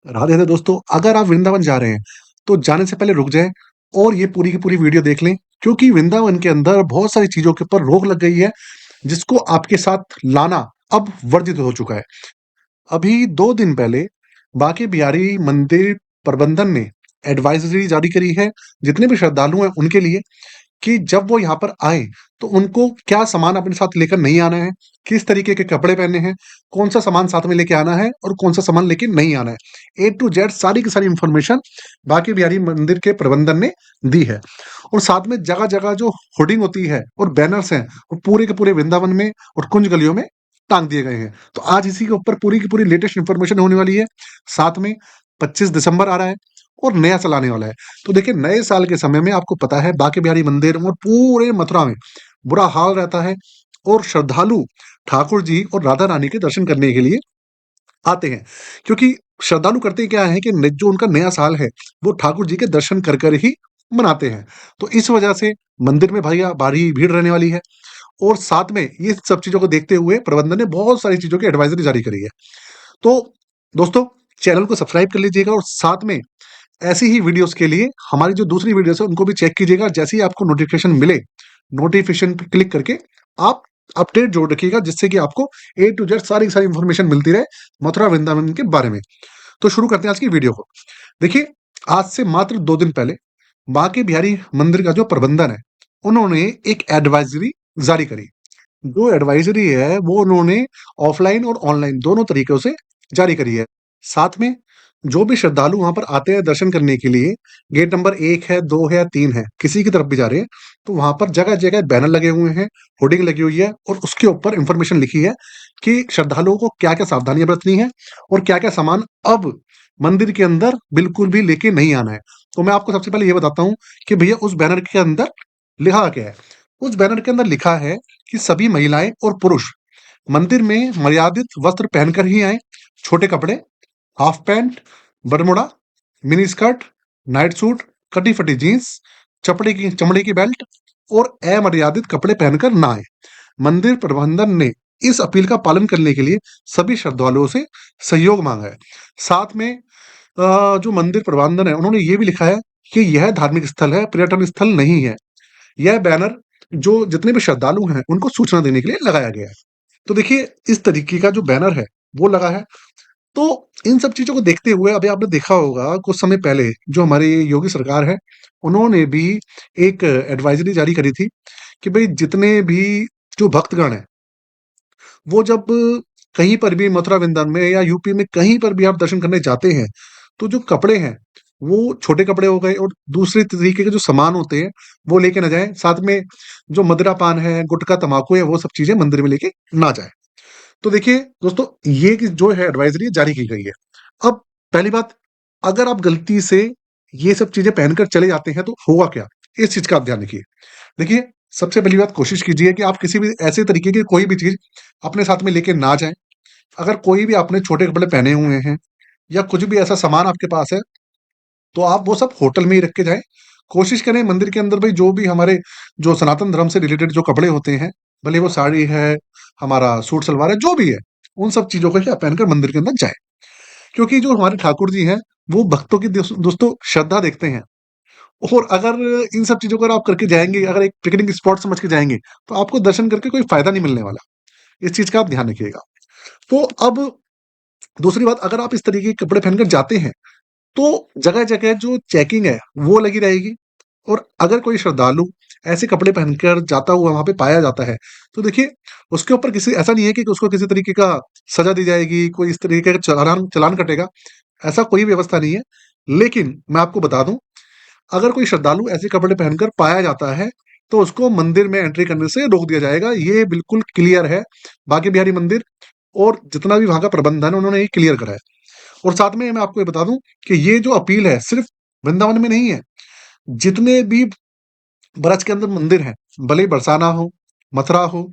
राधे राधे दोस्तों, अगर आप वृंदावन जा रहे हैं, तो जाने से पहले रुक जाएँ और ये पूरी की पूरी वीडियो देख लें, क्योंकि वृंदावन के अंदर बहुत सारी चीज़ों के ऊपर रोक लग गई है, जिसको आपके साथ लाना अब वर्जित हो चुका है। अभी 2 दिन पहले बांके बिहारी मंदिर प्रबंधन ने एडवाइज़री जारी करी है, जितने भी श्रद्धालु हैं उनके लिए कि जब वो यहाँ पर आएँ, तो उनको क्या सामान अपने साथ लेकर नहीं आना है, किस तरीके के कपड़े पहनने हैं, कौन-सा सामान साथ में लेके आना है और कौन-सा सामान लेके नहीं आना है। ए टू ज़ेड सारी की सारी इन्फॉर्मेशन बांके बिहारी मंदिर के प्रबंधन ने दी है। और साथ में जगह-जगह जो होर्डिंग होती है और बैनर्स हैं, वो पूरे के पूरे वृंदावन में और कुंज गलियों में टांग दिए गए हैं। तो आज इसी के ऊपर पूरी की पूरी लेटेस्ट इन्फॉर्मेशन होने वाली है। साथ में 25 दिसंबर आ रहा है और नया साल आने वाला है। तो देखिए, नए साल के समय में आपको पता है बांके बिहारी मंदिर और पूरे मथुरा में बुरा हाल रहता है और श्रद्धालु ठाकुर जी और राधा रानी के दर्शन करने के लिए आते हैं। क्योंकि श्रद्धालु करते क्या हैं कि जो उनका नया साल है, वो ठाकुर जी के दर्शन कर कर ही मनाते हैं। तो इस वजह से मंदिर में भैया भारी भीड़ रहने वाली है और साथ में ये सब चीज़ों को देखते हुए प्रबंधन ने बहुत सारी चीज़ों की एडवाइज़री जारी करी है। तो दोस्तों, चैनल को सब्सक्राइब कर लीजिएगा और साथ में ऐसी ही वीडियोस के लिए हमारी जो दूसरी वीडियोस है उनको भी चेक कीजिएगा। जैसे ही आपको नोटिफिकेशन मिले, नोटिफिकेशन पे क्लिक करके आप अपडेट जोड़ रखिएगा, जिससे कि आपको ए टू जेड सारी की सारी इन्फॉर्मेशन मिलती रहे मथुरा वृंदावन के बारे में। तो शुरू करते हैं आज की वीडियो को। देखिए, आज से मात्र 2 दिन पहले बांके बिहारी मंदिर का जो प्रबंधन है, उन्होंने एक एडवाइजरी जारी करी। जो एडवाइजरी है वो उन्होंने ऑफलाइन और ऑनलाइन दोनों तरीकों से जारी करी है। साथ में जो भी श्रद्धालु वहाँ पर आते हैं दर्शन करने के लिए, गेट नंबर 1 है, 2 है या 3 है, किसी की तरफ भी जा रहे हैं, तो वहाँ पर जगह-जगह बैनर लगे हुए हैं, होर्डिंग लगी हुई है और उसके ऊपर इन्फॉर्मेशन लिखी है कि श्रद्धालुओं को क्या-क्या सावधानियाँ बरतनी है और क्या-क्या सामान अब मंदिर के अंदर बिल्कुल भी लेके नहीं आना है। तो मैं आपको सबसे पहले ये बताता हूँ कि भैया उस बैनर के अंदर लिखा क्या है। उस बैनर के अंदर लिखा है कि सभी महिलाएं और पुरुष मंदिर में मर्यादित वस्त्र पहनकर ही आए। छोटे कपड़े, half pant, Bermuda, mini skirt, night suit, कटी फटी जीन्स, चमड़े की बेल्ट और अमर्यादित कपड़े पहनकर ना आए। मंदिर प्रबंधन ने इस अपील का पालन करने के लिए सभी श्रद्धालुओं से सहयोग मांगा है। साथ में जो मंदिर प्रबंधन है उन्होंने ये भी लिखा है कि यह धार्मिक स्थल है, पर्यटन स्थल नहीं है। यह बैनर जो जितने भी श्रद्धालु हैं उनको सूचना देने के लिए लगाया गया है। तो देखिए, इस तरीके का जो बैनर है वो लगा है। तो इन सब चीज़ों को देखते हुए अभी आपने देखा होगा कुछ समय पहले जो हमारी योगी सरकार है, उन्होंने भी एक एडवाइज़री जारी करी थी कि भई जितने भी जो भक्तगण हैं, वो जब कहीं पर भी मथुरा वृंदावन में या यूपी में कहीं पर भी आप दर्शन करने जाते हैं, तो जो कपड़े हैं, वो छोटे कपड़े हो गए और दूसरे तरीके के जो सामान होते हैं, वो लेके ना जाएँ। साथ में जो मदिरा पान है, गुटखा, तम्बाकू है, वो सब चीज़ें मंदिर में लेके ना जाएँ। तो देखिए दोस्तों, ये कि जो है एडवाइज़री जारी की गई है। अब पहली बात, अगर आप गलती से ये सब चीज़ें पहनकर चले जाते हैं तो होगा क्या? इस चीज़ का आप ध्यान रखिए। देखिए, सबसे पहली बात कोशिश कीजिए कि आप किसी भी ऐसे तरीके की कोई भी चीज़ अपने साथ में लेके ना जाएँ। अगर कोई भी आपने छोटे कपड़े पहने हुए हैं या कुछ भी ऐसा सामान आपके पास है, तो आप वो सब होटल में ही रख के जाएँ। कोशिश करें मंदिर के अंदर भई जो भी हमारे जो सनातन धर्म से रिलेटेड जो कपड़े होते हैं, भले वो साड़ी है, हमारा सूट-सलवार है, जो भी है, उन सब चीज़ों को ही आप पहनकर मंदिर के अंदर जाएँ। क्योंकि जो हमारे ठाकुर जी हैं, वो भक्तों की दोस्तों श्रद्धा देखते हैं और अगर इन सब चीज़ों को अगर आप करके जाएँगे, अगर एक पिकनिक स्पॉट समझ के जाएँगे, तो आपको दर्शन करके कोई फ़ायदा नहीं मिलने वाला। इस चीज़ का आप ध्यान रखिएगा। तो अब दूसरी बात, अगर आप इस तरीके के कपड़े पहनकर जाते हैं, तो जगह-जगह जो चेकिंग है, वो लगी रहेगी और अगर कोई श्रद्धालु ऐसे कपड़े पहनकर जाता हुआ वहाँ पे पाया जाता है, तो देखिए, उसके ऊपर किसी ऐसा नहीं है कि उसको किसी तरीके का सज़ा दी जाएगी, कोई इस तरीके का चालान चालान कटेगा, ऐसा कोई व्यवस्था नहीं है। लेकिन मैं आपको बता दूँ, अगर कोई श्रद्धालु ऐसे कपड़े पहनकर पाया जाता है, तो उसको मंदिर में एंट्री करने से रोक दिया जाएगा। ये बिल्कुल क्लियर है। बांके बिहारी मंदिर और जितना भी वहाँ का प्रबंधन है, उन्होंने ये क्लियर करा है। और साथ में मैं आपको ये बता दूँ कि ये जो अपील है, सिर्फ़ वृंदावन में नहीं है। जितने भी ब्रज के अंदर मंदिर हैं, भले ही बरसाना हो, मथुरा हो,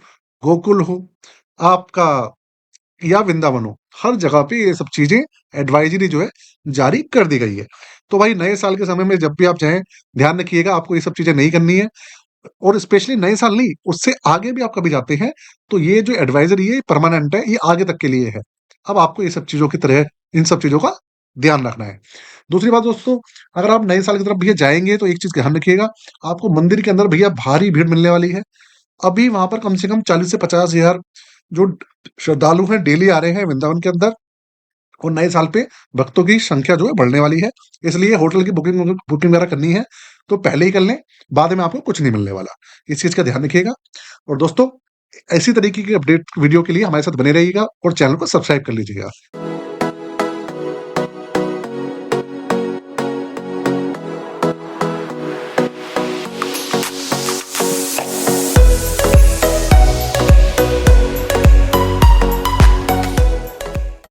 गोकुल हो, आपका या वृंदावन हो, हर जगह पे ये सब चीज़ें एडवाइज़री जो है जारी कर दी गई है। तो भाई नए साल के समय में जब भी आप जाएँ, ध्यान रखिएगा आपको ये सब चीज़ें नहीं करनी है और स्पेशली नए साल नहीं, उससे आगे भी आप कभी जाते हैं, तो ये जो एडवाइज़री है ये परमानेंट है, ये आगे तक के लिए है। अब आपको ये सब चीज़ों की तरह इन सब चीज़ों का ध्यान रखना है। दूसरी बात दोस्तों, अगर आप नए साल की तरफ भैया जाएँगे तो एक चीज़ ध्यान रखिएगा, आपको मंदिर के अंदर भैया भारी भीड़ मिलने वाली है। अभी वहाँ पर कम से कम 40 से 50 हज़ार जो श्रद्धालु हैं डेली आ रहे हैं वृंदावन के अंदर, और नए साल पे भक्तों की संख्या जो है बढ़ने वाली है। इसलिए होटल की बुकिंग बुकिंग वगैरह करनी है तो पहले ही कर लें, बाद में आपको कुछ नहीं मिलने वाला। इस चीज़ का ध्यान रखिएगा। और दोस्तों, ऐसी तरीके की अपडेट वीडियो के लिए हमारे साथ बने रहिएगा और चैनल को सब्सक्राइब कर लीजिएगा।